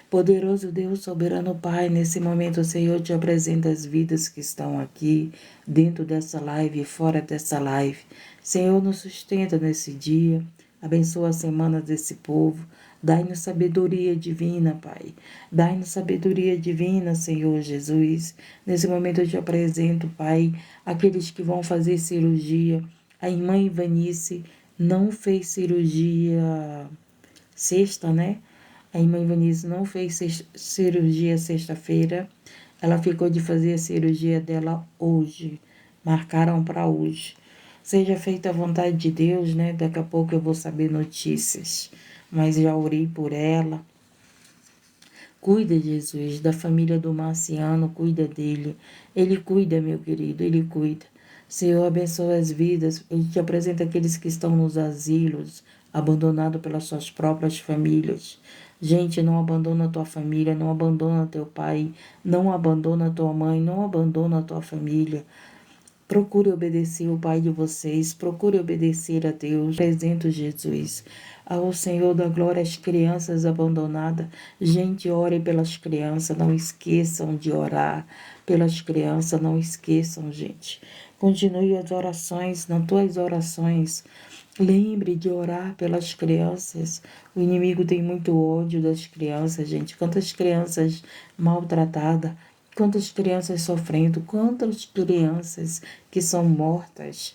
Poderoso Deus, soberano Pai, nesse momento, Senhor, te apresenta as vidas que estão aqui, dentro dessa live e fora dessa live. Senhor, nos sustenta nesse dia, abençoa a semana desse povo, dai-nos sabedoria divina, Pai. Dai-nos sabedoria divina, Senhor Jesus. Nesse momento eu te apresento, Pai, aqueles que vão fazer cirurgia. A irmã Ivanice não fez cirurgia sexta, né? A irmã Ivanice não fez cirurgia sexta-feira. Ela ficou de fazer a cirurgia dela hoje. Marcaram para hoje. Seja feita a vontade de Deus, né? Daqui a pouco eu vou saber notícias. Mas já orei por ela. Cuida, Jesus, da família do Marciano, cuida dele. Ele cuida, meu querido, ele cuida. Senhor, abençoa as vidas. Ele te apresenta aqueles que estão nos asilos, abandonados pelas suas próprias famílias. Gente, não abandona a tua família, não abandona teu pai, não abandona tua mãe, não abandona a tua família. Procure obedecer o Pai de vocês, procure obedecer a Deus. Apresento Jesus, ao Senhor da glória, as crianças abandonadas. Gente, ore pelas crianças, não esqueçam de orar pelas crianças, não esqueçam, gente. Continue as orações, nas tuas orações. Lembre de orar pelas crianças. O inimigo tem muito ódio das crianças, gente. Quantas crianças maltratadas. Quantas crianças sofrendo, quantas crianças que são mortas,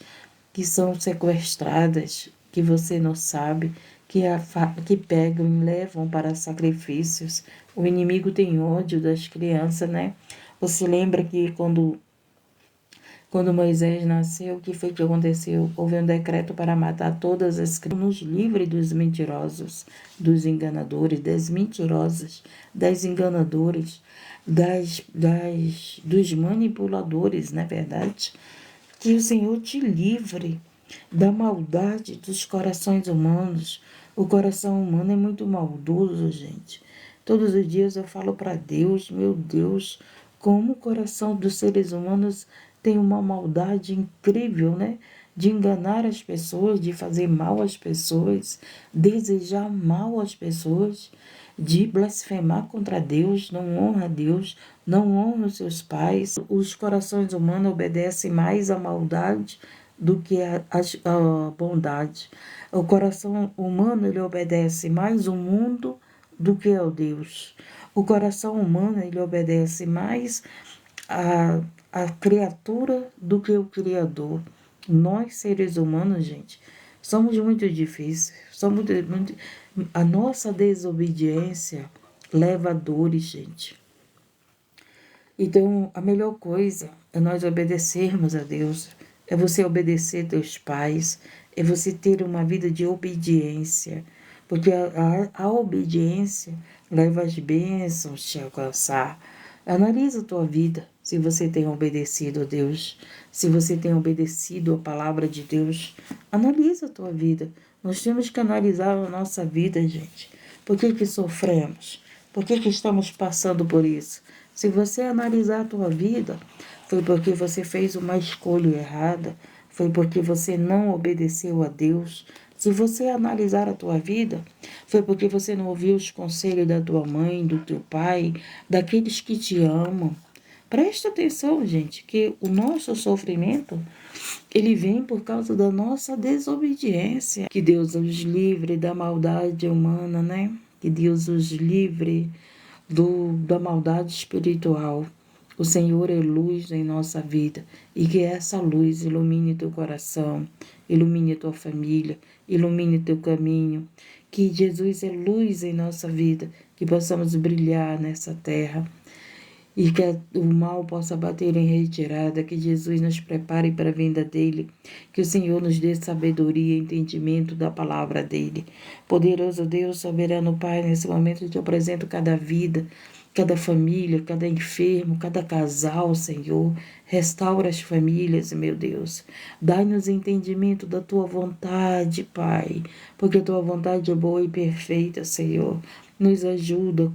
que são sequestradas, que você não sabe, que pegam e levam para sacrifícios. O inimigo tem ódio das crianças, né? Você lembra que quando Moisés nasceu, o que foi que aconteceu? Houve um decreto para matar todas as crianças. Nos livre dos mentirosos, dos enganadores, das mentirosas, das enganadoras, dos manipuladores, não é verdade? Que o Senhor te livre da maldade dos corações humanos. O coração humano é muito maldoso, gente. Todos os dias eu falo para Deus, meu Deus, como o coração dos seres humanos tem uma maldade incrível, né? De enganar as pessoas, de fazer mal às pessoas, desejar mal às pessoas, de blasfemar contra Deus, não honra Deus, não honra os seus pais. Os corações humanos obedecem mais à maldade do que à bondade. O coração humano, ele obedece mais ao mundo do que ao Deus. O coração humano, ele obedece mais a criatura do que o Criador. Nós, seres humanos, gente, somos muito difíceis. A nossa desobediência leva a dores, gente. Então, a melhor coisa é nós obedecermos a Deus. É você obedecer teus pais. É você ter uma vida de obediência. Porque a obediência leva as bênçãos te alcançar. Analisa a tua vida, se você tem obedecido a Deus, se você tem obedecido a palavra de Deus. Analisa a tua vida. Nós temos que analisar a nossa vida, gente. Por que sofremos? Por que estamos passando por isso? Se você analisar a tua vida, foi porque você fez uma escolha errada, foi porque você não obedeceu a Deus. Se você analisar a tua vida, foi porque você não ouviu os conselhos da tua mãe, do teu pai, daqueles que te amam. Presta atenção, gente, que o nosso sofrimento, ele vem por causa da nossa desobediência. Que Deus os livre da maldade humana, né? Que Deus os livre da maldade espiritual. O Senhor é luz em nossa vida e que essa luz ilumine teu coração, ilumine tua família, ilumine teu caminho. Que Jesus é luz em nossa vida, que possamos brilhar nessa terra e que o mal possa bater em retirada, que Jesus nos prepare para a vinda dele, que o Senhor nos dê sabedoria e entendimento da palavra dele. Poderoso Deus, soberano Pai, nesse momento eu te apresento cada vida, cada família, cada enfermo, cada casal, Senhor. Restaura as famílias, meu Deus. Dai-nos entendimento da tua vontade, Pai, porque a tua vontade é boa e perfeita, Senhor. Nos ajuda,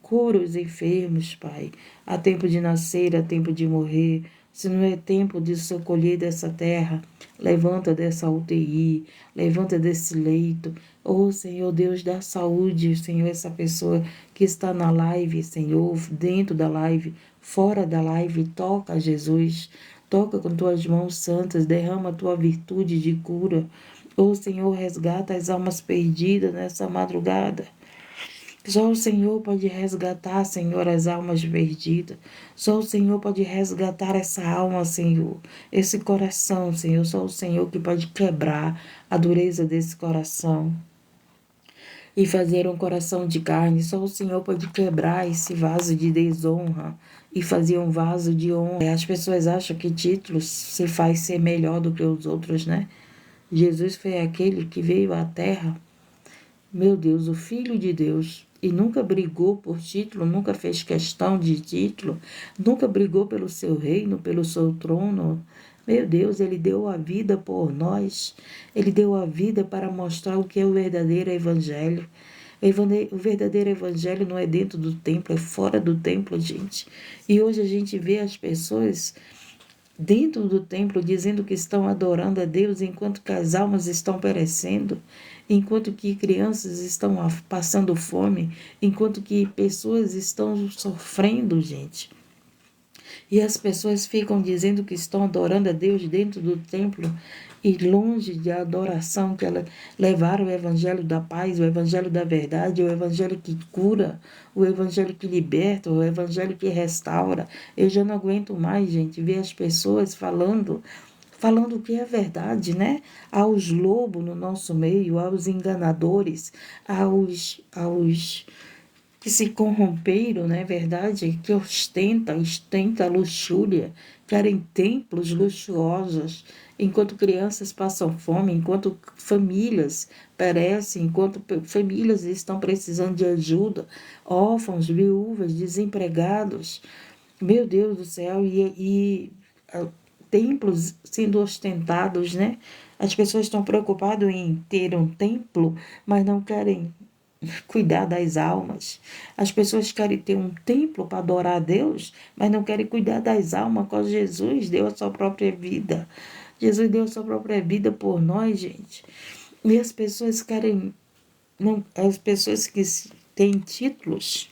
cura os enfermos, Pai. Há tempo de nascer, há tempo de morrer. Se não é tempo de socolher dessa terra, levanta dessa UTI, levanta desse leito. Oh, Senhor Deus, dá saúde, Senhor, essa pessoa que está na live, Senhor, dentro da live, fora da live, toca, Jesus. Toca com tuas mãos santas, derrama a tua virtude de cura. Oh, Senhor, resgata as almas perdidas nessa madrugada. Só o Senhor pode resgatar, Senhor, as almas perdidas. Só o Senhor pode resgatar essa alma, Senhor. Esse coração, Senhor. Só o Senhor que pode quebrar a dureza desse coração e fazer um coração de carne. Só o Senhor pode quebrar esse vaso de desonra e fazer um vaso de honra. As pessoas acham que títulos se faz ser melhor do que os outros, né? Jesus foi aquele que veio à terra, meu Deus, o Filho de Deus, e nunca brigou por título, nunca fez questão de título, nunca brigou pelo seu reino, pelo seu trono. Meu Deus, ele deu a vida por nós, ele deu a vida para mostrar o que é o verdadeiro evangelho. O verdadeiro evangelho não é dentro do templo, é fora do templo, gente. E hoje a gente vê as pessoas dentro do templo dizendo que estão adorando a Deus enquanto que as almas estão perecendo, enquanto que crianças estão passando fome, enquanto que pessoas estão sofrendo, gente. E as pessoas ficam dizendo que estão adorando a Deus dentro do templo e longe de adoração, que ela levaram o evangelho da paz, o evangelho da verdade, o evangelho que cura, o evangelho que liberta, o evangelho que restaura. Eu já não aguento mais, gente, ver as pessoas falando o que é verdade, né? Aos lobos no nosso meio, aos enganadores, aos que se corromperam, não é verdade? Que ostenta a luxúria, querem templos luxuosos, enquanto crianças passam fome, enquanto famílias perecem, enquanto famílias estão precisando de ajuda, órfãos, viúvas, desempregados. Meu Deus do céu, templos sendo ostentados, né? As pessoas estão preocupadas em ter um templo, mas não querem cuidar das almas. As pessoas querem ter um templo para adorar a Deus, mas não querem cuidar das almas, quando Jesus deu a sua própria vida. Jesus deu a sua própria vida por nós, gente. E as pessoas querem, não, as pessoas que têm títulos,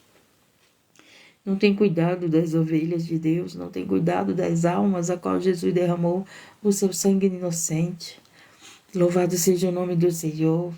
não têm cuidado das ovelhas de Deus, não têm cuidado das almas a qual Jesus derramou o seu sangue inocente. Louvado seja o nome do Senhor.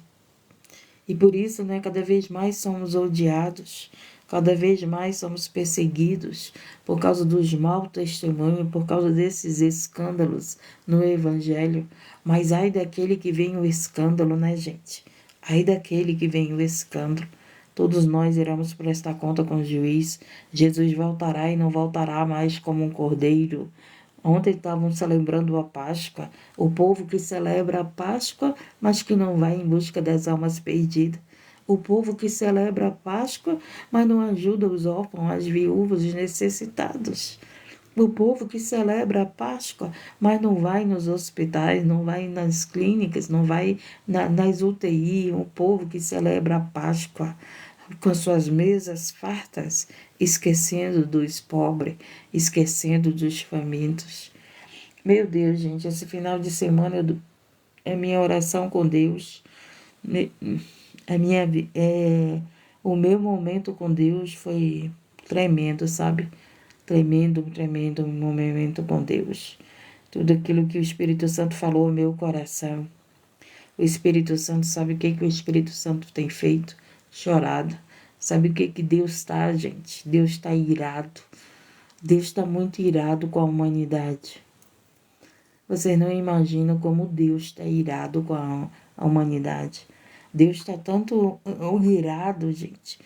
E por isso, né, cada vez mais somos odiados, cada vez mais somos perseguidos por causa dos maus testemunhos, por causa desses escândalos no Evangelho. Mas ai daquele que vem o escândalo, né, gente? Ai daquele que vem o escândalo. Todos nós iremos prestar conta com o juiz. Jesus voltará e não voltará mais como um cordeiro. Ontem estavam celebrando a Páscoa, o povo que celebra a Páscoa, mas que não vai em busca das almas perdidas. O povo que celebra a Páscoa, mas não ajuda os órfãos, as viúvas, os necessitados. O povo que celebra a Páscoa, mas não vai nos hospitais, não vai nas clínicas, não vai nas UTI. O povo que celebra a Páscoa com suas mesas fartas, esquecendo dos pobres, esquecendo dos famintos. Meu Deus, gente, esse final de semana é minha oração com Deus. A minha, o meu momento com Deus foi tremendo, sabe? Tremendo momento com Deus. Tudo aquilo que o Espírito Santo falou no meu coração. O Espírito Santo, sabe o que o Espírito Santo tem feito? Chorado. Sabe o que Deus está, gente? Deus está irado. Deus está muito irado com a humanidade. Vocês não imaginam como Deus está irado com a humanidade. Deus está tanto irado, gente,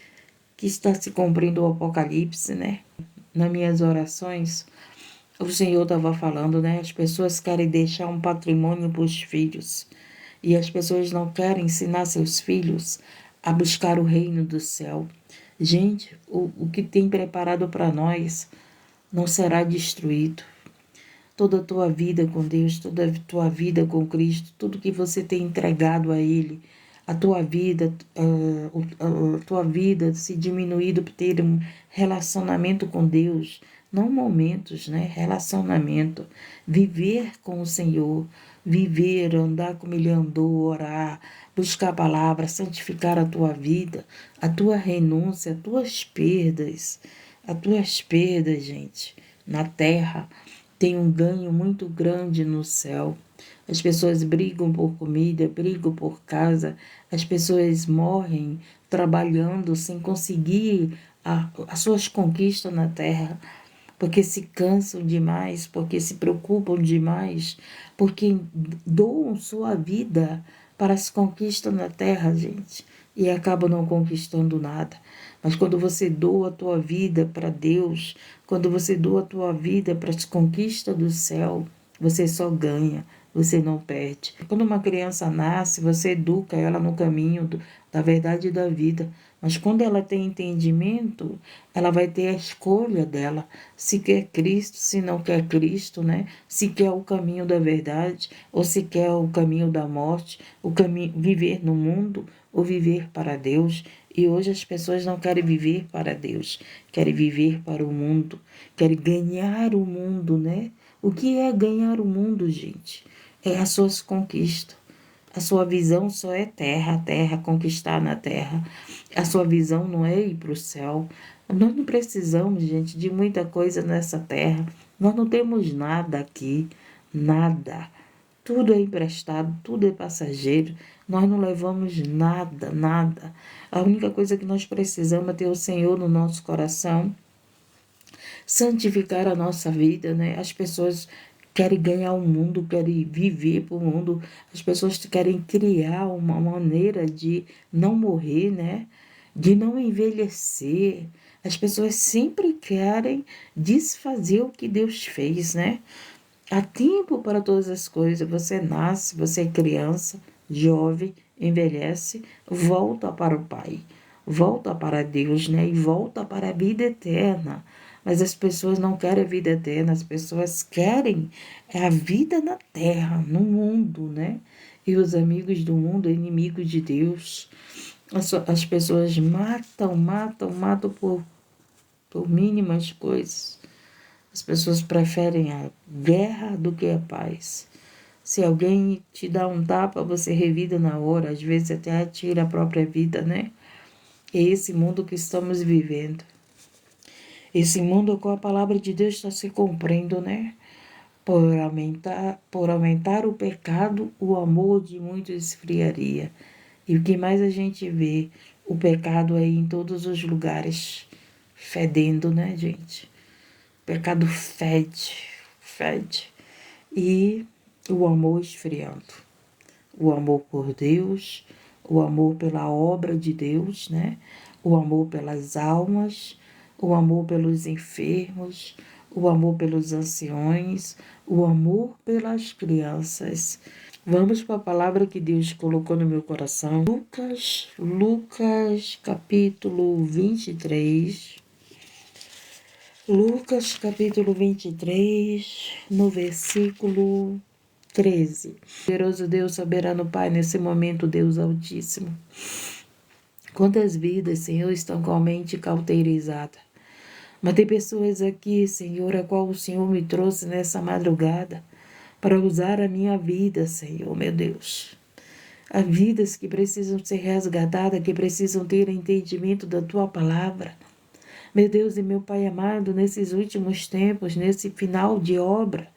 que está se cumprindo o Apocalipse, né? Nas minhas orações, o Senhor estava falando, né? As pessoas querem deixar um patrimônio para os filhos. E as pessoas não querem ensinar seus filhos a buscar o reino do céu. Gente, o que tem preparado para nós não será destruído. Toda a tua vida com Deus, toda a tua vida com Cristo, tudo que você tem entregado a Ele, a tua vida se diminuído por ter um relacionamento com Deus, não momentos, né? Relacionamento, viver com o Senhor, viver, andar como Ele andou, orar, buscar a palavra, santificar a tua vida, a tua renúncia, as tuas perdas, gente, na terra, tem um ganho muito grande no céu. As pessoas brigam por comida, brigam por casa, as pessoas morrem trabalhando sem conseguir as suas conquistas na terra, porque se cansam demais, porque se preocupam demais, porque doam sua vida para as conquistas na terra, gente, e acabam não conquistando nada. Mas quando você doa a tua vida para Deus, quando você doa a tua vida para as conquistas do céu, você só ganha, você não perde. Quando uma criança nasce, você educa ela no caminho da verdade e da vida. Mas quando ela tem entendimento, ela vai ter a escolha dela, se quer Cristo, se não quer Cristo, né? Se quer o caminho da verdade, ou se quer o caminho da morte, o caminho viver no mundo ou viver para Deus. E hoje as pessoas não querem viver para Deus, querem viver para o mundo, querem ganhar o mundo, né? O que é ganhar o mundo, gente? É as suas conquistas. A sua visão só é terra, conquistar na terra. A sua visão não é ir para o céu. Nós não precisamos, gente, de muita coisa nessa terra. Nós não temos nada aqui, nada. Tudo é emprestado, tudo é passageiro. Nós não levamos nada, nada. A única coisa que nós precisamos é ter o Senhor no nosso coração, santificar a nossa vida, né? As pessoas querem ganhar o mundo, querem viver para o mundo, as pessoas querem criar uma maneira de não morrer, né? De não envelhecer. As pessoas sempre querem desfazer o que Deus fez, né? Há tempo para todas as coisas. Você nasce, você é criança, jovem, envelhece, volta para o Pai, volta para Deus, né? E volta para a vida eterna. Mas as pessoas não querem a vida eterna, as pessoas querem a vida na terra, no mundo, né? E os amigos do mundo, inimigos de Deus. As pessoas matam por mínimas coisas. As pessoas preferem a guerra do que a paz. Se alguém te dá um tapa, você revida na hora, às vezes até tira a própria vida, né? É esse mundo que estamos vivendo. Esse mundo com a palavra de Deus está se cumprindo, né? Por aumentar o pecado, o amor de muitos esfriaria. E o que mais a gente vê? O pecado aí em todos os lugares, fedendo, né, gente? O pecado fede. E o amor esfriando. O amor por Deus, o amor pela obra de Deus, né? O amor pelas almas, o amor pelos enfermos, o amor pelos anciões, o amor pelas crianças. Vamos para a palavra que Deus colocou no meu coração. Lucas capítulo 23. Lucas capítulo 23, no versículo 13. Poderoso Deus, soberano Pai, nesse momento, Deus Altíssimo. Quantas vidas, Senhor, estão com a mente cauterizada. Mas tem pessoas aqui, Senhor, a qual o Senhor me trouxe nessa madrugada para usar a minha vida, Senhor, meu Deus. Há vidas que precisam ser resgatadas, que precisam ter entendimento da Tua palavra. Meu Deus e meu Pai amado, nesses últimos tempos, nesse final de obra,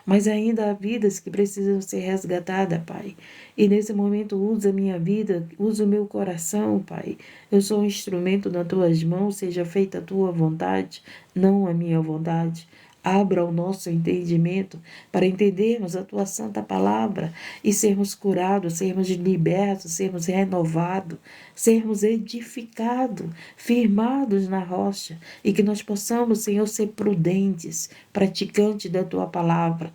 mas ainda há vidas que precisam ser resgatadas, Pai. E nesse momento usa a minha vida, usa o meu coração, Pai. Eu sou um instrumento nas tuas mãos, seja feita a tua vontade, não a minha vontade. Abra o nosso entendimento para entendermos a tua santa palavra e sermos curados, sermos libertos, sermos renovados, sermos edificados, firmados na rocha e que nós possamos, Senhor, ser prudentes, praticantes da tua palavra.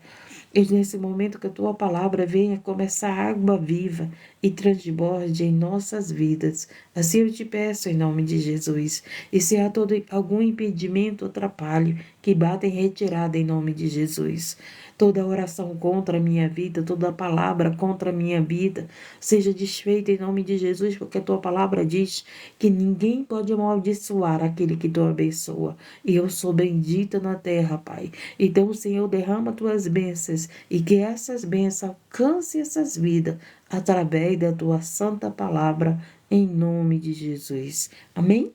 E nesse momento que a tua palavra venha começar água viva e transborde em nossas vidas. Assim eu te peço em nome de Jesus. E se há algum impedimento ou atrapalho, que bata em retirada em nome de Jesus. Toda oração contra a minha vida, toda palavra contra a minha vida, seja desfeita em nome de Jesus, porque a tua palavra diz que ninguém pode amaldiçoar aquele que tu abençoa. E eu sou bendita na terra, Pai. Então, Senhor, derrama tuas bênçãos e que essas bênçãos alcancem essas vidas através da tua santa palavra, em nome de Jesus. Amém?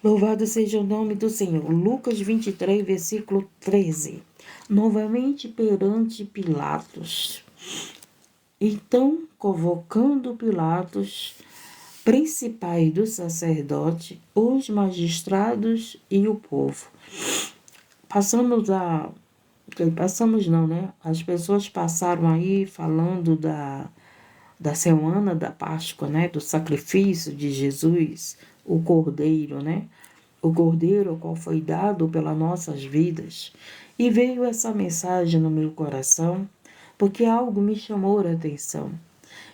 Louvado seja o nome do Senhor. Lucas 23, versículo 13. Novamente perante Pilatos. Então, convocando Pilatos, principais do sacerdote, os magistrados e o povo. Passamos não, né? As pessoas passaram aí falando da semana da Páscoa, né? Do sacrifício de Jesus, o Cordeiro, né? O Cordeiro qual foi dado pelas nossas vidas. E veio essa mensagem no meu coração, porque algo me chamou a atenção.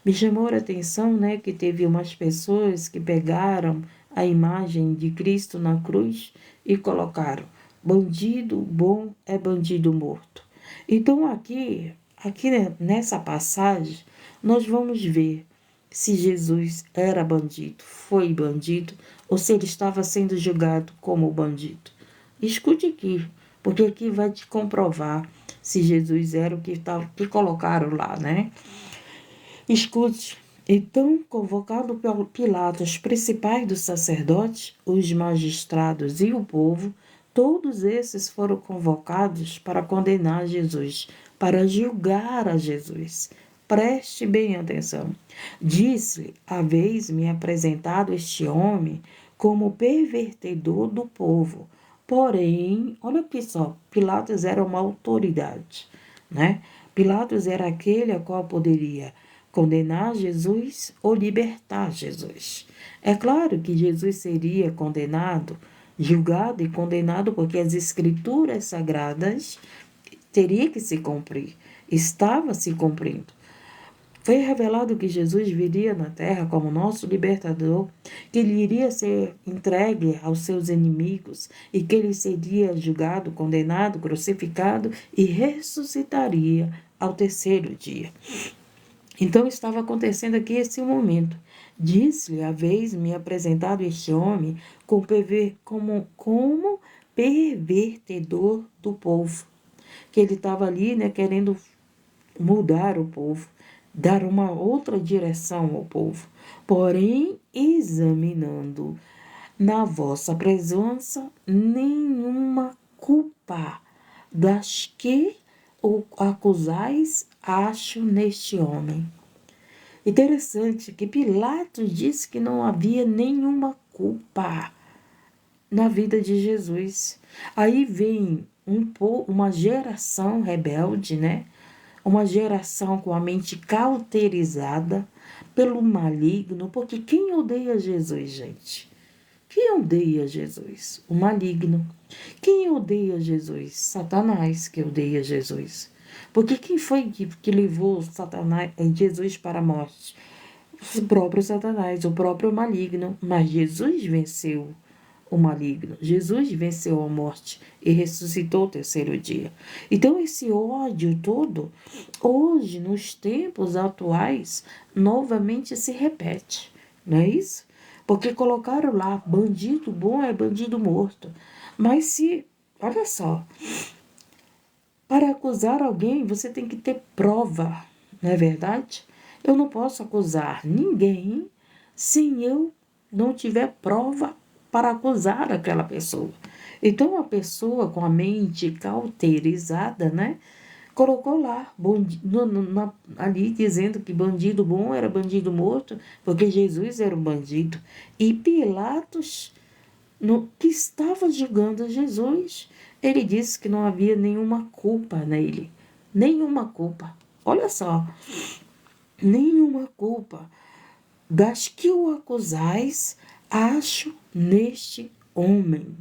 Me chamou a atenção, né, que teve umas pessoas que pegaram a imagem de Cristo na cruz e colocaram: bandido bom é bandido morto. Então aqui nessa passagem, nós vamos ver se Jesus era bandido, foi bandido, ou se ele estava sendo julgado como bandido. Escute aqui, porque aqui vai te comprovar se Jesus era o que colocaram lá, né? Escute. Então, convocado pelo Pilatos, os principais dos sacerdotes, os magistrados e o povo, todos esses foram convocados para condenar Jesus, para julgar a Jesus. Preste bem atenção. Disse-lhe: haveis-me apresentado este homem como pervertedor do povo. Porém, olha aqui só, Pilatos era uma autoridade, né? Pilatos era aquele a qual poderia condenar Jesus ou libertar Jesus. É claro que Jesus seria condenado, julgado e condenado, porque as escrituras sagradas teriam que se cumprir, estava se cumprindo. Foi revelado que Jesus viria na terra como nosso libertador, que ele iria ser entregue aos seus inimigos e que ele seria julgado, condenado, crucificado e ressuscitaria ao terceiro dia. Então estava acontecendo aqui esse momento. Disse-lhe: haveis-me apresentado este homem como pervertedor do povo. Que ele estava ali, né, querendo mudar o povo, dar uma outra direção ao povo. Porém, examinando na vossa presença nenhuma culpa das que o acusais, acho neste homem. Interessante que Pilatos disse que não havia nenhuma culpa na vida de Jesus. Aí vem uma geração rebelde, né? Uma geração com a mente cauterizada pelo maligno, porque quem odeia Jesus, gente? Quem odeia Jesus? O maligno. Quem odeia Jesus? Satanás que odeia Jesus. Porque quem foi que levou Jesus para a morte? O próprio Satanás, o próprio maligno. Mas Jesus venceu o maligno. Jesus venceu a morte e ressuscitou o terceiro dia. Então esse ódio todo, hoje, nos tempos atuais, novamente se repete. Não é isso? Porque colocaram lá, bandido bom é bandido morto. Mas olha só, para acusar alguém, você tem que ter prova, não é verdade? Eu não posso acusar ninguém se eu não tiver prova para acusar aquela pessoa. Então, a pessoa com a mente cauterizada, né? Colocou lá, ali dizendo que bandido bom era bandido morto, porque Jesus era um bandido. E Pilatos, que estava julgando Jesus, ele disse que não havia nenhuma culpa nele. Nenhuma culpa. Olha só. Nenhuma culpa das que o acusais, acho neste homem.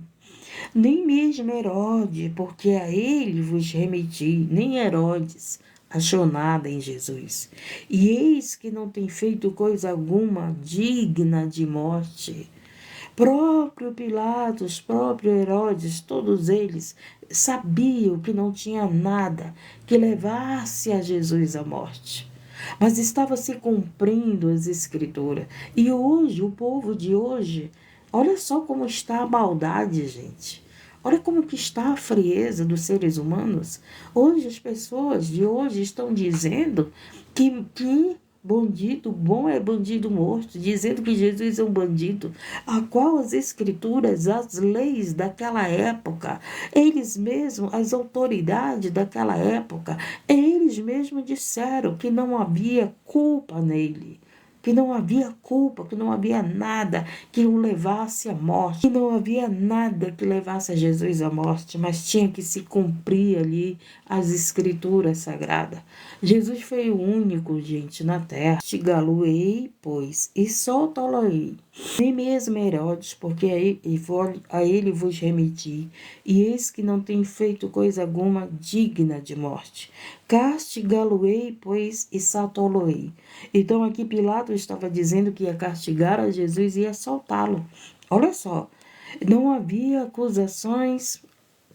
Nem mesmo Herodes, porque a ele vos remeti, nem Herodes achou nada em Jesus. E eis que não tem feito coisa alguma digna de morte. Próprio Pilatos, próprio Herodes, todos eles sabiam que não tinha nada que levasse a Jesus à morte. Mas estava se cumprindo as Escrituras. E hoje, o povo de hoje, olha só como está a maldade, gente. Olha como que está a frieza dos seres humanos. Hoje, as pessoas de hoje estão dizendo que bandido bom é bandido morto, dizendo que Jesus é um bandido, a qual as escrituras, as leis daquela época, eles mesmos, as autoridades daquela época, eles mesmos disseram que não havia culpa nele. Que não havia culpa, que não havia nada que o levasse à morte, que não havia nada que levasse a Jesus à morte, mas tinha que se cumprir ali as escrituras sagradas. Jesus foi o único, gente, na terra. Estigá-lo-ei, pois, e soltá-lo-ei. Nem mesmo Herodes, porque a ele vos remeti, e eis que não tem feito coisa alguma digna de morte. Castigá-lo-ei, pois, e soltá-lo-ei. Então aqui Pilatos estava dizendo que ia castigar a Jesus e ia soltá-lo. Olha só, não havia acusações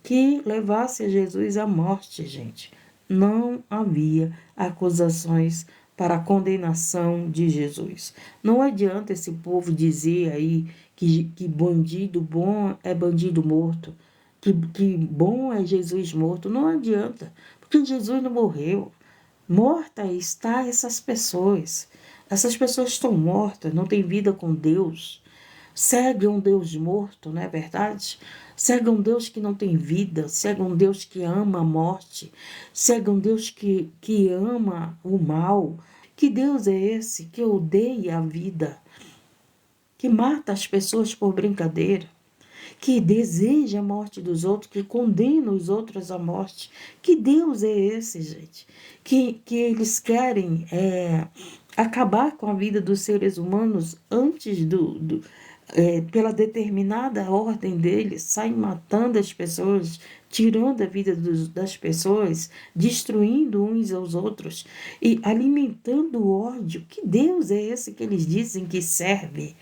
que levasse a Jesus à morte, gente. Não havia acusações para a condenação de Jesus. Não adianta esse povo dizer aí que bandido bom é bandido morto, que bom é Jesus morto. Não adianta, porque Jesus não morreu. Morta está essas pessoas. Essas pessoas estão mortas, não têm vida com Deus. Segue um Deus morto, não é verdade? Segue um Deus que não tem vida, segue um Deus que ama a morte, segue um Deus que ama o mal. Que Deus é esse que odeia a vida, que mata as pessoas por brincadeira, que deseja a morte dos outros, que condena os outros à morte? Que Deus é esse, gente? Que eles querem acabar com a vida dos seres humanos antes pela determinada ordem deles, saem matando as pessoas, tirando a vida das pessoas, destruindo uns aos outros e alimentando o ódio. Que Deus é esse que eles dizem que serve?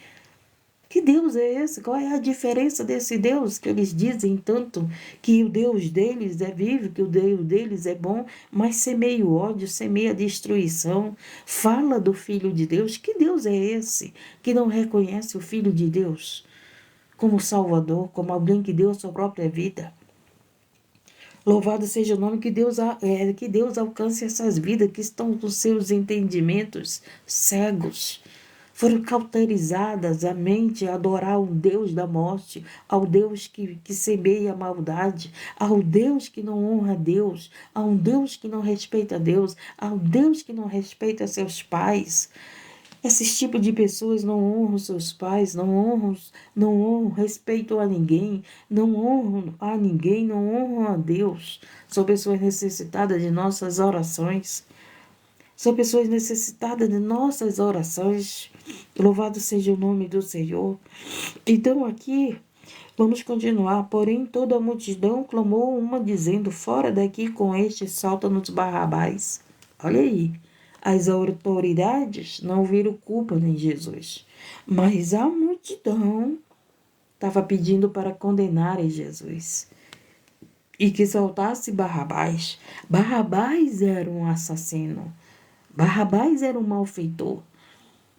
Que Deus é esse? Qual é a diferença desse Deus que eles dizem tanto que o Deus deles é vivo, que o Deus deles é bom, mas semeia o ódio, semeia a destruição, fala do Filho de Deus? Que Deus é esse que não reconhece o Filho de Deus como Salvador, como alguém que deu a sua própria vida? Louvado seja o nome que Deus alcance essas vidas que estão com seus entendimentos cegos. Foram cauterizadas a mente a adorar o Deus da morte, ao Deus que semeia a maldade, ao Deus que não honra a Deus, a um Deus que não respeita a Deus, ao Deus que não respeita seus pais. Esses tipos de pessoas não honram seus pais, não honram, respeitam a ninguém, não honram a ninguém, não honram a Deus. São pessoas necessitadas de nossas orações. São pessoas necessitadas de nossas orações. Louvado seja o nome do Senhor. Então aqui, vamos continuar. Porém, toda a multidão clamou uma dizendo, fora daqui com este, solta-nos Barrabás. Olha aí. As autoridades não viram culpa em Jesus. Mas a multidão estava pedindo para condenarem Jesus. E que soltasse Barrabás. Barrabás era um assassino. Barrabás era um malfeitor.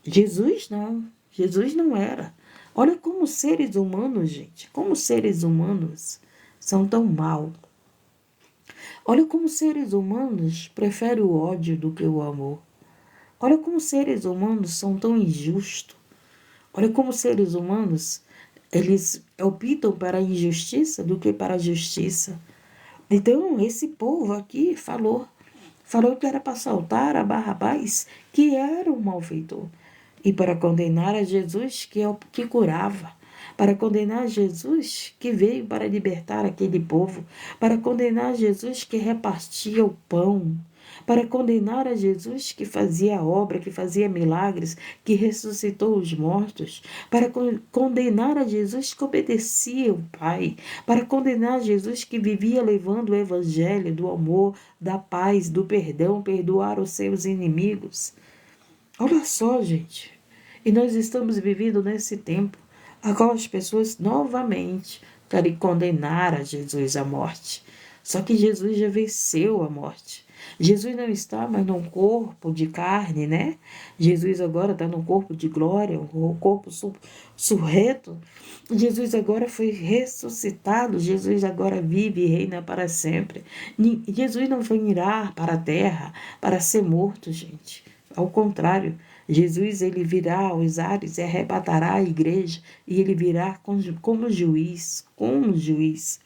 Jesus não era. Olha como seres humanos, gente, como seres humanos são tão mal. Olha como seres humanos preferem o ódio do que o amor. Olha como seres humanos são tão injustos. Olha como seres humanos, eles optam para a injustiça do que para a justiça. Então, esse povo aqui falou que era para soltar a Barrabás, que era um malfeitor, e para condenar a Jesus, que é o que curava, para condenar Jesus, que veio para libertar aquele povo, para condenar Jesus, que repartia o pão, para condenar a Jesus, que fazia a obra, que fazia milagres, que ressuscitou os mortos, para condenar a Jesus, que obedecia o Pai, para condenar a Jesus, que vivia levando o evangelho do amor, da paz, do perdão, perdoar os seus inimigos. Olha só, gente. E nós estamos vivendo nesse tempo a qual as pessoas novamente querem condenar a Jesus à morte. Só que Jesus já venceu a morte. Jesus não está mais num corpo de carne, né? Jesus agora está num corpo de glória, um corpo surreto. Jesus agora foi ressuscitado. Jesus agora vive e reina para sempre. Jesus não virá para a terra para ser morto, gente. Ao contrário, Jesus ele virá aos ares e arrebatará a igreja e ele virá como juiz, como juiz.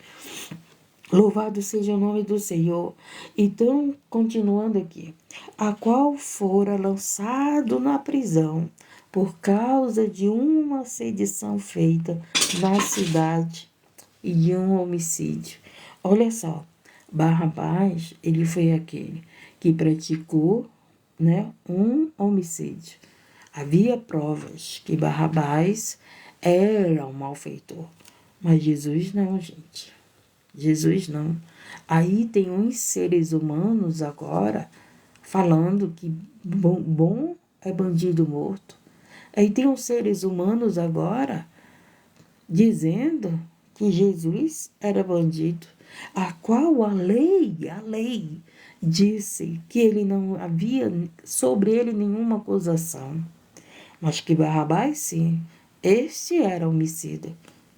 Louvado seja o nome do Senhor. Então, continuando aqui, a qual fora lançado na prisão por causa de uma sedição feita na cidade e de um homicídio. Olha só, Barrabás, ele foi aquele que praticou, né, um homicídio. Havia provas que Barrabás era um malfeitor, mas Jesus não, gente. Jesus não. Aí tem uns seres humanos agora falando que bom é bandido morto. Aí tem uns seres humanos agora dizendo que Jesus era bandido, a qual a lei disse que ele não havia sobre ele nenhuma acusação, mas que Barrabás sim, este era homicida.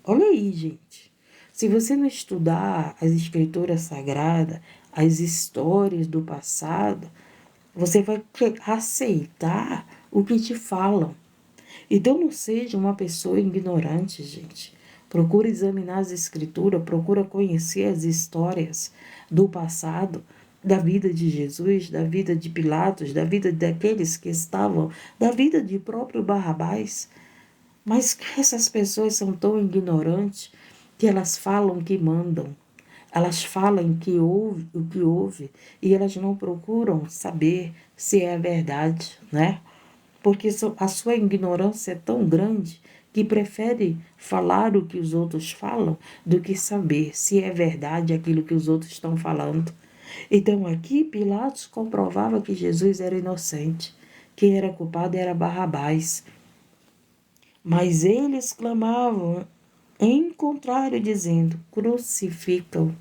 Olha aí, gente. Se você não estudar as escrituras sagradas, as histórias do passado, você vai aceitar o que te falam. Então não seja uma pessoa ignorante, gente. Procura examinar as escrituras, procura conhecer as histórias do passado, da vida de Jesus, da vida de Pilatos, da vida daqueles que estavam, da vida de próprio Barrabás. Mas essas pessoas são tão ignorantes que elas falam que mandam. Elas falam que ouve, o que ouve e elas não procuram saber se é verdade, né? Porque a sua ignorância é tão grande que prefere falar o que os outros falam do que saber se é verdade aquilo que os outros estão falando. Então aqui Pilatos comprovava que Jesus era inocente. Quem era culpado era Barrabás. Mas eles clamavam em contrário, dizendo: crucificam,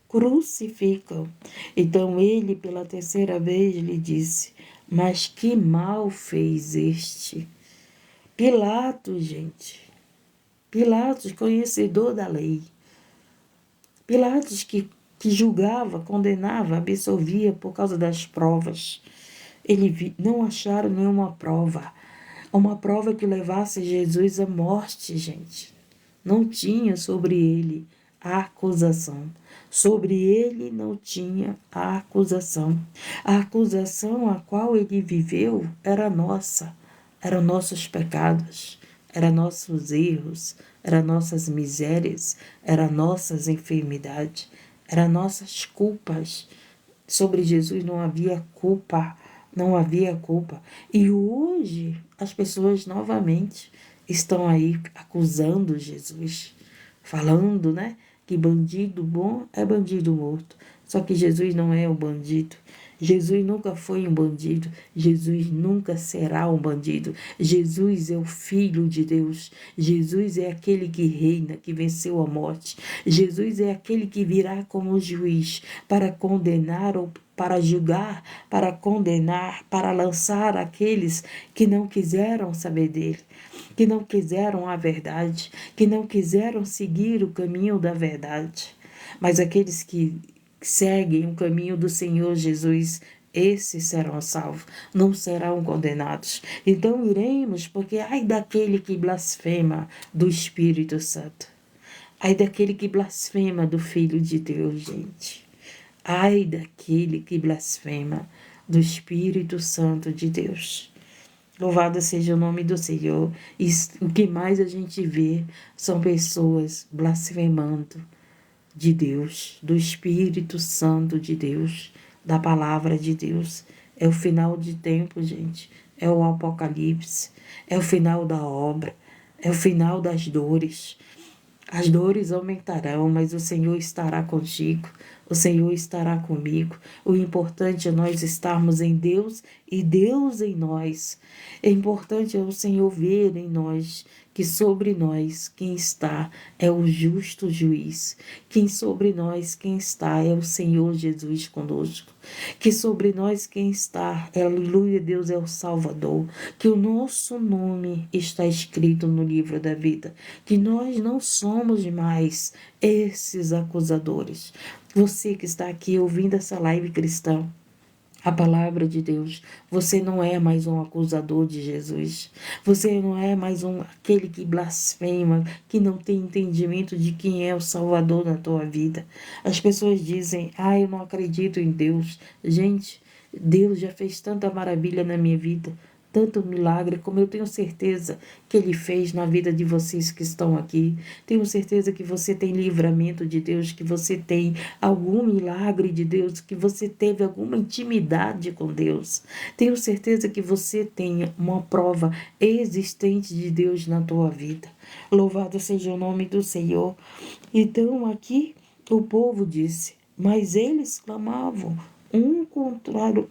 crucificam. Então ele, pela terceira vez, lhe disse: mas que mal fez este? Pilatos, gente. Pilatos, conhecedor da lei. Pilatos que julgava, condenava, absolvia por causa das provas. Não acharam nenhuma prova. Uma prova que levasse Jesus à morte, gente. Não tinha sobre ele a acusação. Sobre ele não tinha a acusação. A acusação a qual ele viveu era nossa. Eram nossos pecados, eram nossos erros, eram nossas misérias, eram nossas enfermidades, eram nossas culpas. Sobre Jesus não havia culpa, não havia culpa. E hoje as pessoas novamente estão aí acusando Jesus, falando, né, que bandido bom é bandido morto. Só que Jesus não é um bandido. Jesus nunca foi um bandido. Jesus nunca será um bandido. Jesus é o Filho de Deus. Jesus é aquele que reina, que venceu a morte. Jesus é aquele que virá como juiz para condenar ou para julgar, para condenar, para lançar aqueles que não quiseram saber dele, que não quiseram a verdade, que não quiseram seguir o caminho da verdade. Mas aqueles que seguem o caminho do Senhor Jesus, esses serão salvos, não serão condenados. Então iremos, porque ai daquele que blasfema do Espírito Santo. Ai daquele que blasfema do Filho de Deus, gente. Ai daquele que blasfema do Espírito Santo de Deus. Louvado seja o nome do Senhor. E o que mais a gente vê são pessoas blasfemando de Deus, do Espírito Santo de Deus, da palavra de Deus. É o final de tempo, gente. É o Apocalipse. É o final da obra. É o final das dores. As dores aumentarão, mas o Senhor estará contigo. O Senhor estará comigo. O importante é nós estarmos em Deus e Deus em nós. É importante o Senhor ver em nós que sobre nós quem está é o justo juiz. Quem está é o Senhor Jesus conosco. Que sobre nós quem está, aleluia, Deus é o Salvador. Que o nosso nome está escrito no livro da vida. Que nós não somos mais esses acusadores. Você que está aqui ouvindo essa live cristã, a palavra de Deus, você não é mais um acusador de Jesus. Você não é mais aquele que blasfema, que não tem entendimento de quem é o Salvador na tua vida. As pessoas dizem, eu não acredito em Deus. Gente, Deus já fez tanta maravilha na minha vida, tanto milagre, como eu tenho certeza que Ele fez na vida de vocês que estão aqui. Tenho certeza que você tem livramento de Deus, que você tem algum milagre de Deus, que você teve alguma intimidade com Deus. Tenho certeza que você tem uma prova existente de Deus na tua vida. Louvado seja o nome do Senhor. Então aqui o povo disse, mas eles clamavam em contrário,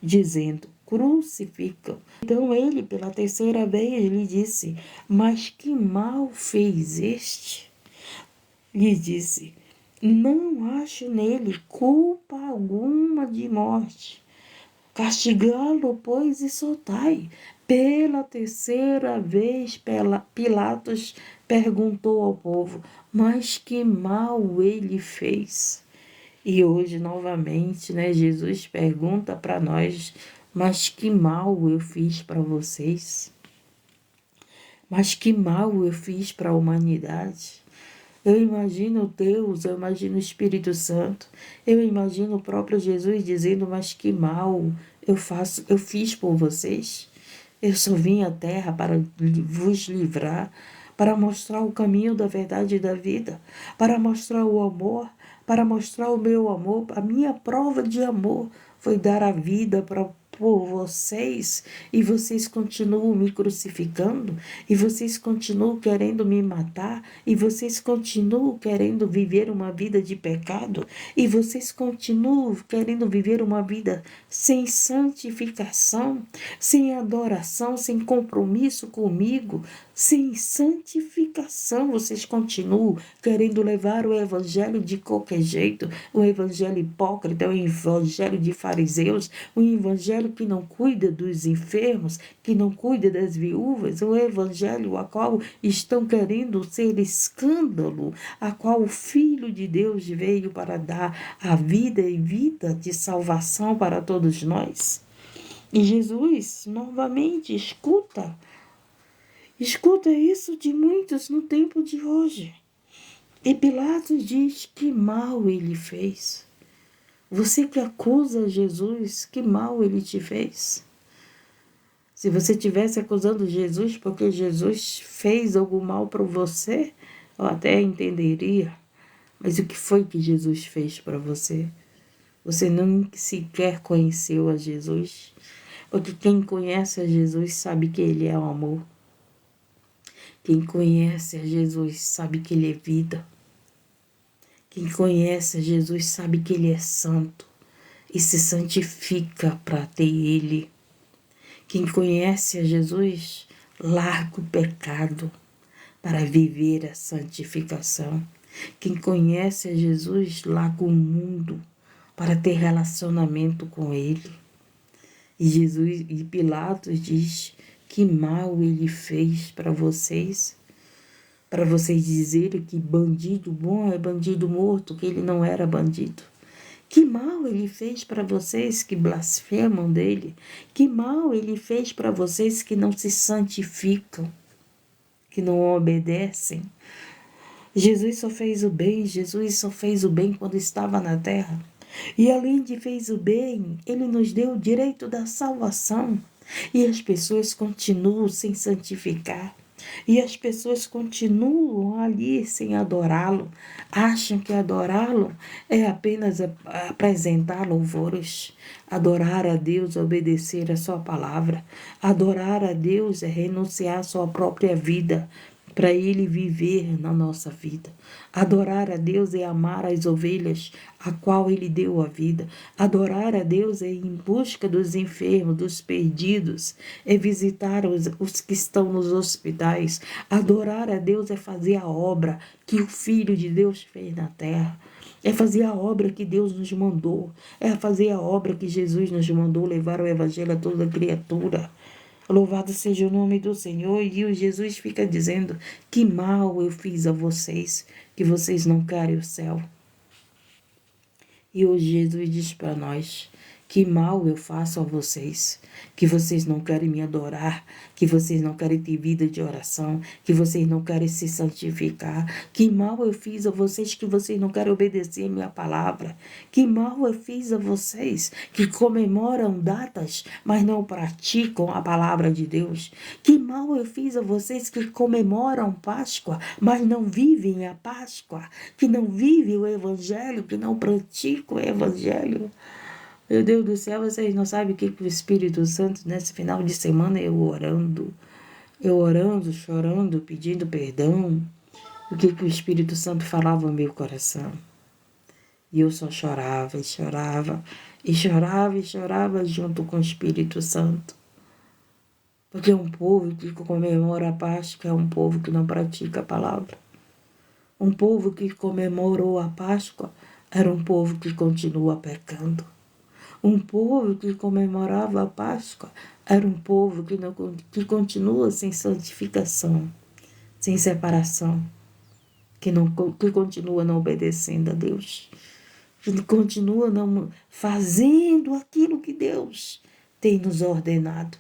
dizendo, crucificam. Então ele, pela terceira vez, lhe disse, mas que mal fez este? Lhe disse, não acho nele culpa alguma de morte. Castigá-lo, pois, e soltai. Pela terceira vez, Pilatos perguntou ao povo, mas que mal ele fez? E hoje, novamente, Jesus pergunta para nós, mas que mal eu fiz para vocês? Mas que mal eu fiz para a humanidade? Eu imagino Deus, eu imagino o Espírito Santo, eu imagino o próprio Jesus dizendo, mas que mal eu fiz por vocês? Eu só vim à terra para vos livrar, para mostrar o caminho da verdade e da vida, para mostrar o amor, para mostrar o meu amor. A minha prova de amor foi dar a vida por vocês, e vocês continuam me crucificando, e vocês continuam querendo me matar, e vocês continuam querendo viver uma vida de pecado, e vocês continuam querendo viver uma vida sem santificação, sem adoração, sem compromisso comigo, sem santificação. Vocês continuam querendo levar o evangelho de qualquer jeito, o evangelho hipócrita, o evangelho de fariseus, o evangelho que não cuida dos enfermos, que não cuida das viúvas, o evangelho a qual estão querendo ser escândalo, a qual o Filho de Deus veio para dar a vida e vida de salvação para todos nós. E Jesus, novamente, escuta isso de muitos no tempo de hoje. E Pilatos diz que mal ele fez. Você que acusa Jesus, que mal ele te fez? Se você estivesse acusando Jesus porque Jesus fez algum mal para você, eu até entenderia. Mas o que foi que Jesus fez para você? Você não sequer conheceu a Jesus. Porque quem conhece a Jesus sabe que Ele é o amor. Quem conhece a Jesus sabe que Ele é vida. Quem conhece a Jesus sabe que Ele é santo e se santifica para ter Ele. Quem conhece a Jesus larga o pecado para viver a santificação. Quem conhece a Jesus larga o mundo para ter relacionamento com Ele. E Pilatos diz que mal Ele fez para vocês dizerem que bandido bom é bandido morto, que Ele não era bandido. Que mal Ele fez para vocês que blasfemam dEle. Que mal Ele fez para vocês que não se santificam, que não obedecem. Jesus só fez o bem quando estava na terra. E além de fez o bem, Ele nos deu o direito da salvação. E as pessoas continuam sem santificar. E as pessoas continuam ali sem adorá-lo. Acham que adorá-lo é apenas apresentar louvores. Adorar a Deus é obedecer a sua palavra. Adorar a Deus é renunciar à sua própria vida para Ele viver na nossa vida. Adorar a Deus é amar as ovelhas a qual Ele deu a vida. Adorar a Deus é ir em busca dos enfermos, dos perdidos, é visitar os que estão nos hospitais. Adorar a Deus é fazer a obra que o Filho de Deus fez na terra. É fazer a obra que Deus nos mandou. É fazer a obra que Jesus nos mandou, levar o Evangelho a toda criatura. Louvado seja o nome do Senhor. E o Jesus fica dizendo: que mal eu fiz a vocês, que vocês não querem o céu. E hoje Jesus diz para nós: que mal eu faço a vocês, que vocês não querem me adorar, que vocês não querem ter vida de oração, que vocês não querem se santificar. Que mal eu fiz a vocês, que vocês não querem obedecer a minha palavra. Que mal eu fiz a vocês, que comemoram datas, mas não praticam a palavra de Deus. Que mal eu fiz a vocês que comemoram Páscoa, mas não vivem a Páscoa, que não vivem o Evangelho, que não praticam o Evangelho. Meu Deus do céu, vocês não sabem o que o Espírito Santo, nesse final de semana, eu orando, chorando, pedindo perdão, o que o Espírito Santo falava no meu coração. E eu só chorava e chorava, e chorava e chorava junto com o Espírito Santo. Porque um povo que comemora a Páscoa é um povo que não pratica a palavra. Um povo que comemorou a Páscoa era um povo que continua pecando. Um povo que comemorava a Páscoa era um povo que continua sem santificação, sem separação, que continua não obedecendo a Deus, que continua não fazendo aquilo que Deus tem nos ordenado.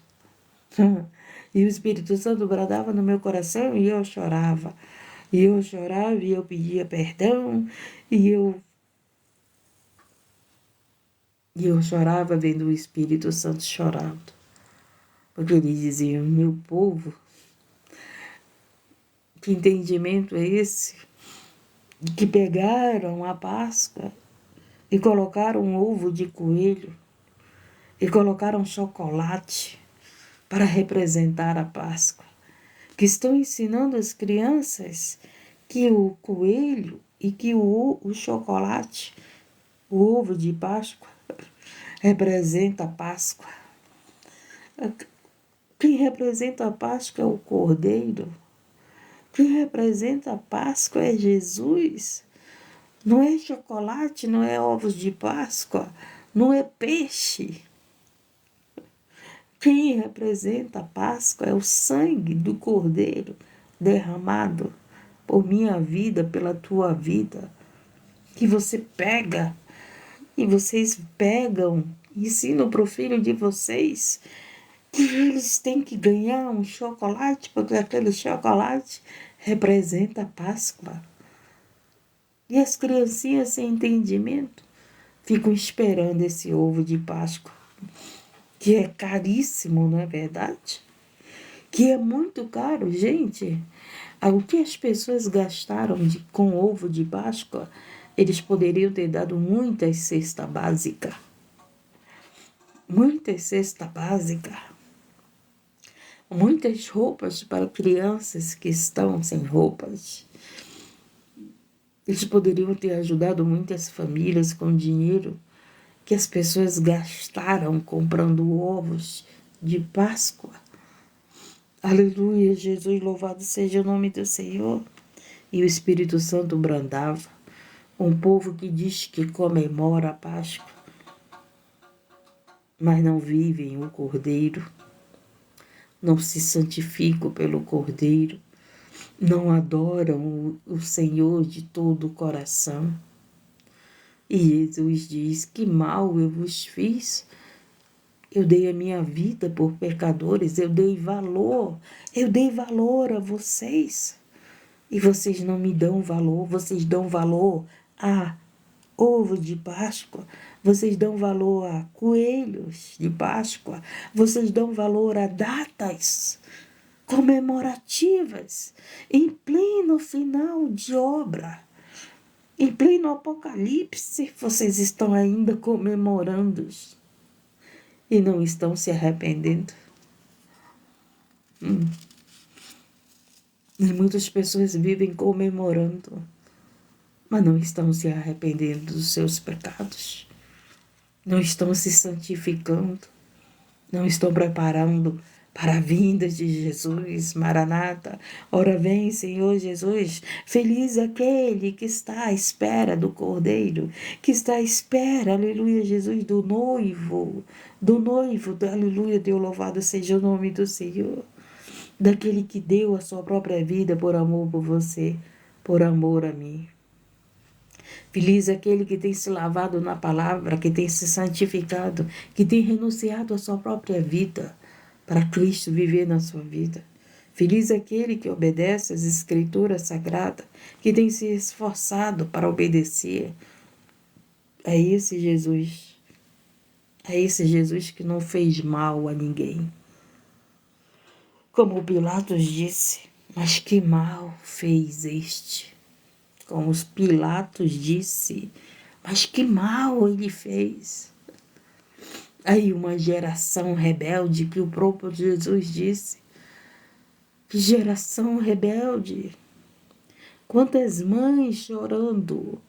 E o Espírito Santo bradava no meu coração e eu chorava. E eu chorava e eu pedia perdão e eu chorava vendo o Espírito Santo chorando. Porque ele dizia: meu povo, que entendimento é esse? Que pegaram a Páscoa e colocaram um ovo de coelho e colocaram chocolate para representar a Páscoa. Que estão ensinando as crianças que o coelho e que o chocolate, o ovo de Páscoa, representa a Páscoa. Quem representa a Páscoa é o Cordeiro. Quem representa a Páscoa é Jesus. Não é chocolate, não é ovos de Páscoa, não é peixe. Quem representa a Páscoa é o sangue do Cordeiro derramado por minha vida, pela tua vida. Que você pega, e vocês pegam, ensinam para o filho de vocês que eles têm que ganhar um chocolate, porque aquele chocolate representa a Páscoa. E as criancinhas sem entendimento ficam esperando esse ovo de Páscoa, que é caríssimo, não é verdade? Que é muito caro, gente. O que as pessoas gastaram com ovo de Páscoa, eles poderiam ter dado muitas cestas básicas. Muitas cestas básicas. Muitas roupas para crianças que estão sem roupas. Eles poderiam ter ajudado muitas famílias com dinheiro que as pessoas gastaram comprando ovos de Páscoa. Aleluia, Jesus, louvado seja o nome do Senhor. E o Espírito Santo brandava. Um povo que diz que comemora a Páscoa, mas não vivem o Cordeiro, não se santificam pelo Cordeiro, não adoram o Senhor de todo o coração. E Jesus diz: que mal eu vos fiz. Eu dei a minha vida por pecadores, eu dei valor a vocês. E vocês não me dão valor, vocês dão valor a ovo de Páscoa, vocês dão valor a coelhos de Páscoa, vocês dão valor a datas comemorativas, em pleno final de obra, em pleno apocalipse, vocês estão ainda comemorando e não estão se arrependendo. E muitas pessoas vivem comemorando, mas não estão se arrependendo dos seus pecados, não estão se santificando, não estão preparando para a vinda de Jesus. Maranata, ora vem, Senhor Jesus. Feliz aquele que está à espera do Cordeiro, que está à espera, aleluia, Jesus, do noivo, aleluia, Deus louvado seja o nome do Senhor, daquele que deu a sua própria vida por amor por você, por amor a mim. Feliz aquele que tem se lavado na palavra, que tem se santificado, que tem renunciado à sua própria vida para Cristo viver na sua vida. Feliz aquele que obedece às Escrituras Sagradas, que tem se esforçado para obedecer a esse Jesus. A esse Jesus que não fez mal a ninguém. Como Pilatos disse, mas que mal fez este? Como os Pilatos disse, mas que mal ele fez? Aí uma geração rebelde, que o próprio Jesus disse, que geração rebelde. Quantas mães chorando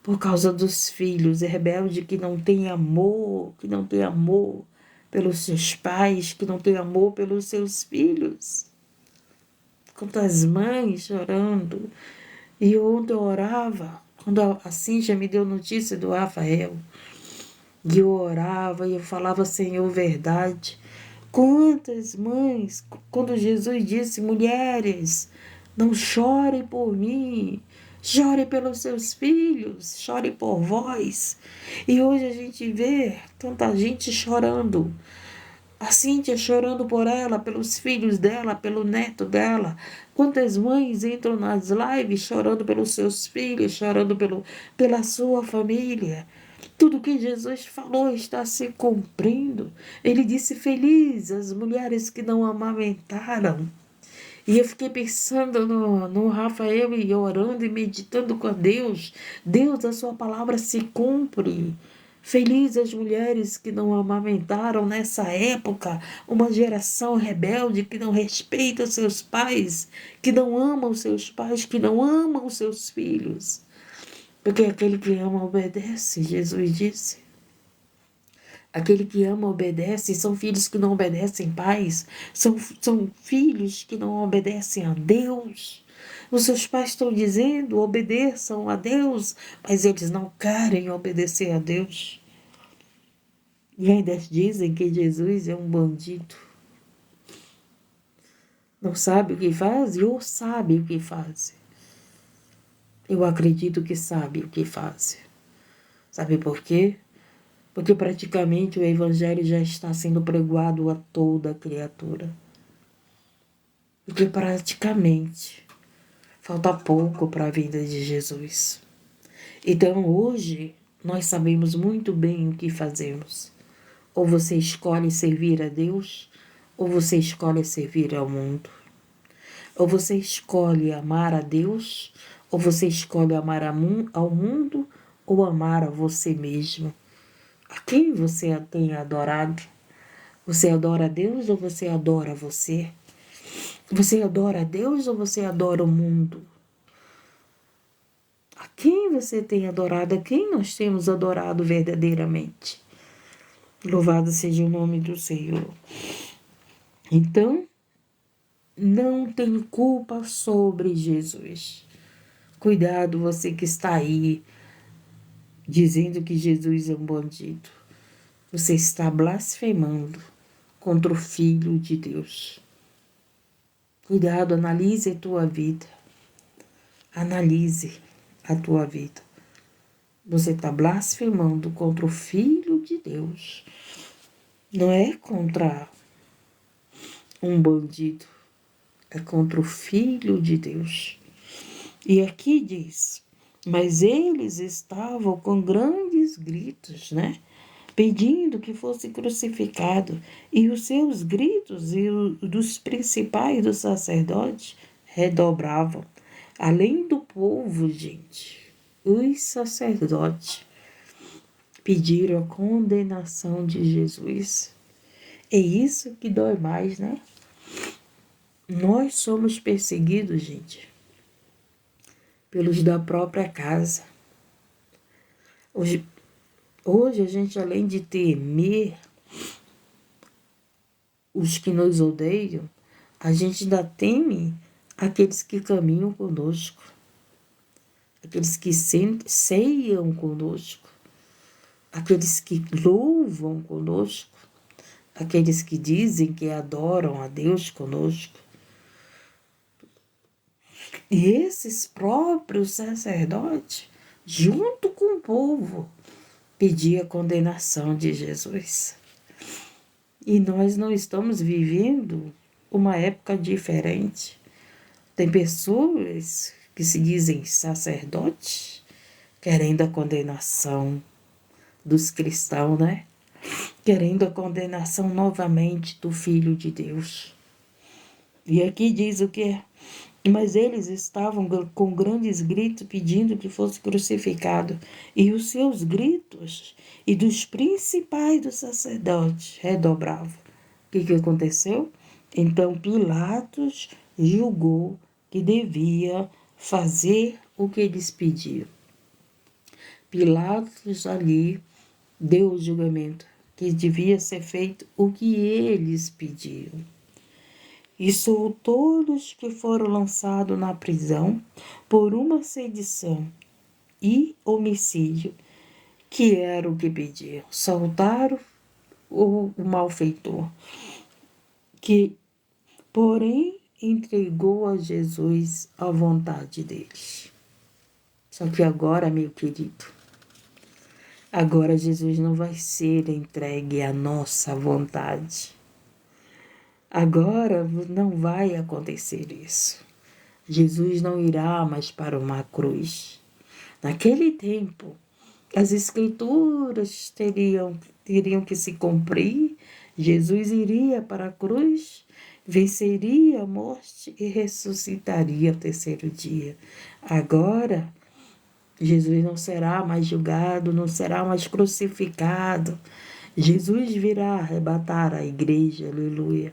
por causa dos filhos, rebelde que não tem amor, pelos seus pais, que não tem amor pelos seus filhos. Quantas mães chorando. E ontem eu orava, quando a Cíntia me deu notícia do Rafael, e eu orava e eu falava, Senhor, verdade. Quantas mães, quando Jesus disse, mulheres, não chorem por mim, chorem pelos seus filhos, chorem por vós. E hoje a gente vê tanta gente chorando. A Cíntia chorando por ela, pelos filhos dela, pelo neto dela. Quantas mães entram nas lives chorando pelos seus filhos, chorando pela sua família. Tudo que Jesus falou está se cumprindo. Ele disse, feliz as mulheres que não amamentaram. E eu fiquei pensando no Rafael e orando e meditando com Deus. Deus, a sua palavra se cumpre. Feliz as mulheres que não amamentaram nessa época, uma geração rebelde que não respeita seus pais, que não ama os seus pais, que não ama os seus filhos. Porque aquele que ama obedece, Jesus disse. Aquele que ama obedece, são filhos que não obedecem pais, são filhos que não obedecem a Deus. Os seus pais estão dizendo, obedeçam a Deus, mas eles não querem obedecer a Deus. E ainda dizem que Jesus é um bandido. Não sabe o que faz ou sabe o que faz. Eu acredito que sabe o que faz. Sabe por quê? Porque praticamente o Evangelho já está sendo pregoado a toda criatura. Porque praticamente falta pouco para a vinda de Jesus. Então hoje nós sabemos muito bem o que fazemos. Ou você escolhe servir a Deus, ou você escolhe servir ao mundo. Ou você escolhe amar a Deus, ou você escolhe amar ao mundo, ou amar a você mesmo. A quem você tem adorado? Você adora a Deus ou você adora você? Você adora a Deus ou você adora o mundo? A quem você tem adorado? A quem nós temos adorado verdadeiramente? Louvado seja o nome do Senhor. Então, não tem culpa sobre Jesus. Cuidado, você que está aí dizendo que Jesus é um bandido. Você está blasfemando contra o Filho de Deus. Cuidado, analise a tua vida. Analise a tua vida. Você está blasfemando contra o Filho de Deus. Não é contra um bandido. É contra o Filho de Deus. E aqui diz, mas eles estavam com grandes gritos, né? Pedindo que fosse crucificado. E os seus gritos e dos principais dos sacerdotes redobravam. Além do povo, gente, os sacerdotes pediram a condenação de Jesus. É isso que dói mais, né? Nós somos perseguidos, gente, pelos da própria casa. Hoje a gente, além de temer os que nos odeiam, a gente ainda teme aqueles que caminham conosco, aqueles que ceiam conosco, aqueles que louvam conosco, aqueles que dizem que adoram a Deus conosco. E esses próprios sacerdotes, junto com o povo, pediam a condenação de Jesus. E nós não estamos vivendo uma época diferente. Tem pessoas que se dizem sacerdotes querendo a condenação dos cristãos, né? Querendo a condenação novamente do Filho de Deus. E aqui diz o que? Mas eles estavam com grandes gritos pedindo que fosse crucificado. E os seus gritos e dos principais dos sacerdotes redobravam. O que aconteceu? Então Pilatos julgou que devia fazer o que eles pediam. Pilatos ali deu o julgamento que devia ser feito o que eles pediam. E soltou os que foram lançados na prisão por uma sedição e homicídio, que era o que pediam. Soltaram o malfeitor, que, porém, entregou a Jesus à vontade deles. Só que agora, meu querido, agora Jesus não vai ser entregue à nossa vontade. Agora não vai acontecer isso. Jesus não irá mais para uma cruz. Naquele tempo, as escrituras teriam que se cumprir. Jesus iria para a cruz, venceria a morte e ressuscitaria ao terceiro dia. Agora, Jesus não será mais julgado, não será mais crucificado. Jesus virá arrebatar a igreja, aleluia.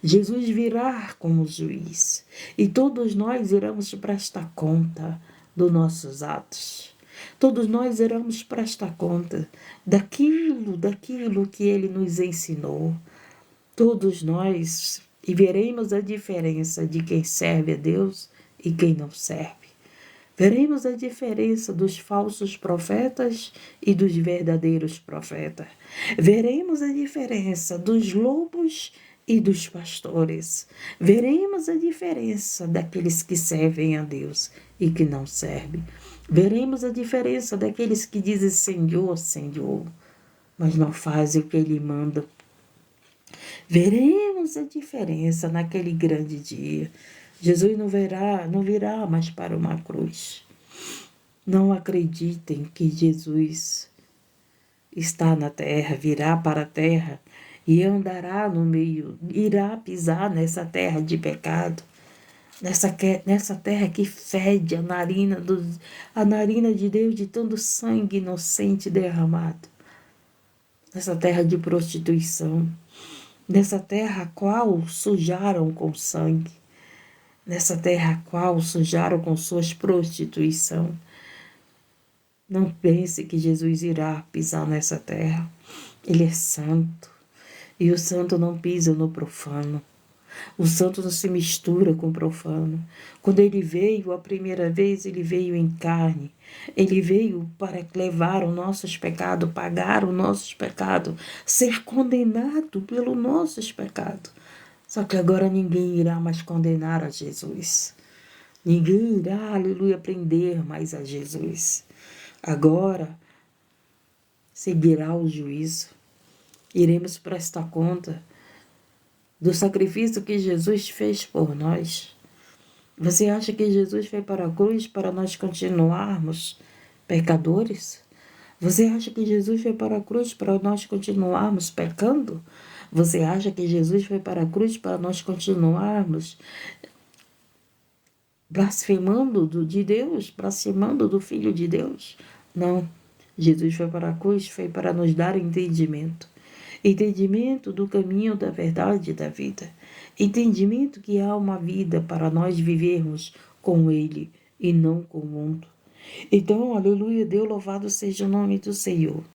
Jesus virá como juiz e todos nós iremos prestar conta dos nossos atos. Todos nós iremos prestar conta daquilo que ele nos ensinou. Todos nós e veremos a diferença de quem serve a Deus e quem não serve. Veremos a diferença dos falsos profetas e dos verdadeiros profetas. Veremos a diferença dos lobos e dos pastores. Veremos a diferença daqueles que servem a Deus e que não servem. Veremos a diferença daqueles que dizem Senhor, Senhor, mas não fazem o que Ele manda. Veremos a diferença naquele grande dia. Jesus não virá mais para uma cruz. Não acreditem que Jesus está na terra, virá para a terra e andará no meio, irá pisar nessa terra de pecado, nessa terra que fede a narina de Deus de tanto sangue inocente derramado, nessa terra de prostituição, nessa terra a qual sujaram com sangue, nessa terra a qual sujaram com suas prostituição. Não pense que Jesus irá pisar nessa terra. Ele é santo. E o santo não pisa no profano. O santo não se mistura com o profano. Quando ele veio, a primeira vez, ele veio em carne. Ele veio para levar os nossos pecados, pagar os nossos pecados, ser condenado pelos nossos pecados. Só que agora ninguém irá mais condenar a Jesus. Ninguém irá, aleluia, prender mais a Jesus. Agora seguirá o juízo. Iremos prestar conta do sacrifício que Jesus fez por nós. Você acha que Jesus foi para a cruz para nós continuarmos pecadores? Você acha que Jesus foi para a cruz para nós continuarmos pecando? Você acha que Jesus foi para a cruz para nós continuarmos blasfemando de Deus, blasfemando do Filho de Deus? Não. Jesus foi para a cruz, foi para nos dar entendimento. entendimento do caminho da verdade e da vida, entendimento que há uma vida para nós vivermos com Ele e não com o mundo. Então, aleluia, Deus louvado seja o nome do Senhor.